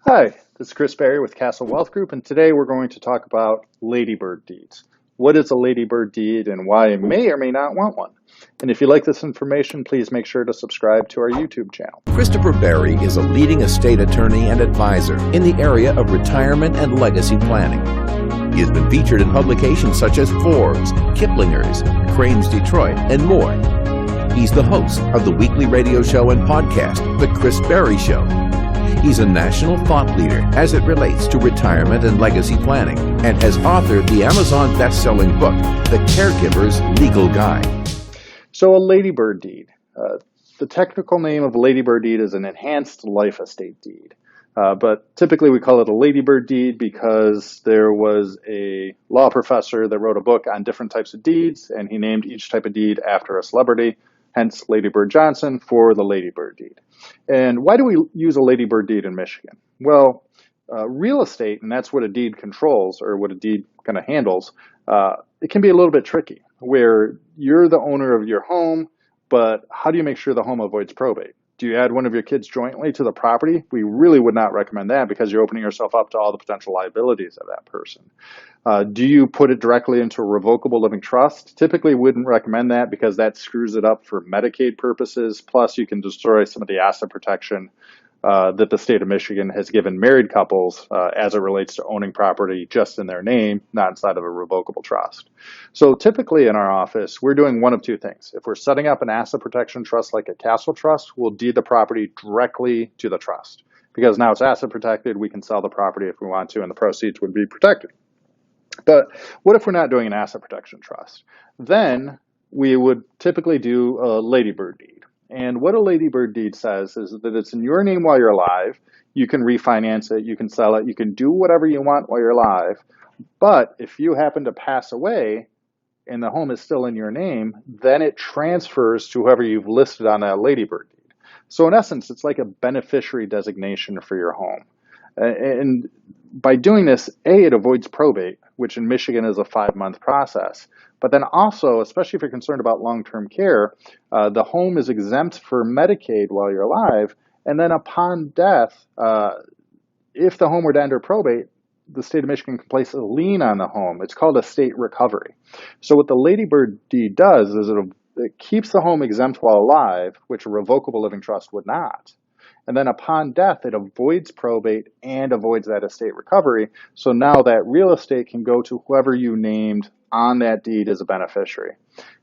Hi, this is Chris Berry with Castle Wealth Group, and today we're going to talk about ladybird deeds. What is a ladybird deed and why you may or may not want one? And if you like this information, please make sure to subscribe to our YouTube channel. Christopher Berry is a leading estate attorney and advisor in the area of retirement and legacy planning. He has been featured in publications such as Forbes, Kiplinger's, Crane's Detroit, and more. He's the host of the weekly radio show and podcast, The Chris Berry Show. He's a national thought leader as it relates to retirement and legacy planning, and has authored the Amazon best-selling book, The Caregiver's Legal Guide. So a ladybird deed. The technical name of a ladybird deed is an enhanced life estate deed. But typically we call it a ladybird deed because there was a law professor that wrote a book on different types of deeds, and he named each type of deed after a celebrity, hence Lady Bird Johnson for the ladybird deed. And why do we use a ladybird deed in Michigan? Well, real estate, and that's what a deed controls or what a deed kind of handles, it can be a little bit tricky where you're the owner of your home, but how do you make sure the home avoids probate? Do you add one of your kids jointly to the property? We really would not recommend that because you're opening yourself up to all the potential liabilities of that person. Do you put it directly into a revocable living trust? Typically wouldn't recommend that because that screws it up for Medicaid purposes. Plus, you can destroy some of the asset protection that the state of Michigan has given married couples as it relates to owning property just in their name, not inside of a revocable trust. So typically in our office, we're doing one of two things. If we're setting up an asset protection trust like a castle trust, we'll deed the property directly to the trust. Because now it's asset protected, we can sell the property if we want to, and the proceeds would be protected. But what if we're not doing an asset protection trust? Then we would typically do a ladybird deed. And what a ladybird deed says is that it's in your name while you're alive. You can refinance it, you can sell it, you can do whatever you want while you're alive. But if you happen to pass away and the home is still in your name, then it transfers to whoever you've listed on that ladybird deed. So in essence, it's like a beneficiary designation for your home. And by doing this, A, it avoids probate, which in Michigan is a 5-month process. But then also, especially if you're concerned about long-term care, the home is exempt for Medicaid while you're alive. And then upon death, if the home were to enter probate, the state of Michigan can place a lien on the home. It's called estate recovery. So what the ladybird deed does is it keeps the home exempt while alive, which a revocable living trust would not. And then upon death, it avoids probate and avoids that estate recovery. So now that real estate can go to whoever you named on that deed as a beneficiary.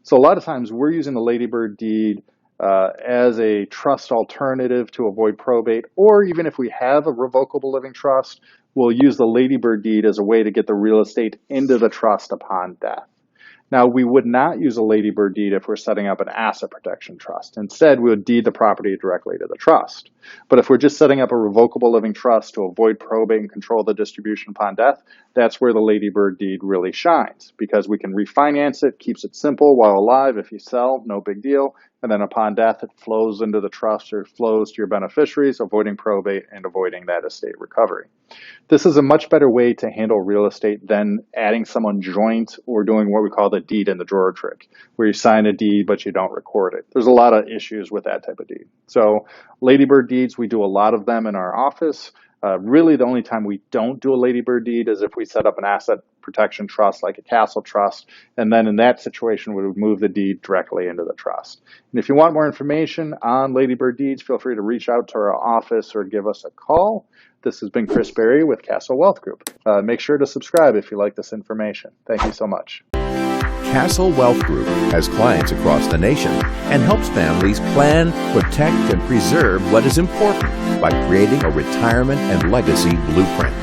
So a lot of times we're using the ladybird deed as a trust alternative to avoid probate, or even if we have a revocable living trust, we'll use the ladybird deed as a way to get the real estate into the trust upon death. Now, we would not use a ladybird deed if we're setting up an asset protection trust. Instead, we would deed the property directly to the trust. But if we're just setting up a revocable living trust to avoid probate and control the distribution upon death, that's where the ladybird deed really shines because we can refinance it, keeps it simple while alive. If you sell, no big deal. And then upon death, it flows into the trust or flows to your beneficiaries, avoiding probate and avoiding that estate recovery. This is a much better way to handle real estate than adding someone joint or doing what we call the deed in the drawer trick, where you sign a deed but you don't record it. There's a lot of issues with that type of deed. So ladybird deeds, we do a lot of them in our office. Really, the only time we don't do a ladybird deed is if we set up an asset protection trust like a castle trust, and then in that situation we would move the deed directly into the trust. And if you want more information on ladybird deeds, feel free to reach out to our office or give us a call. This has been Chris Berry with Castle Wealth Group. Make sure to subscribe if you like this information. Thank you so much. Castle Wealth Group has clients across the nation and helps families plan, protect, and preserve what is important by creating a retirement and legacy blueprint.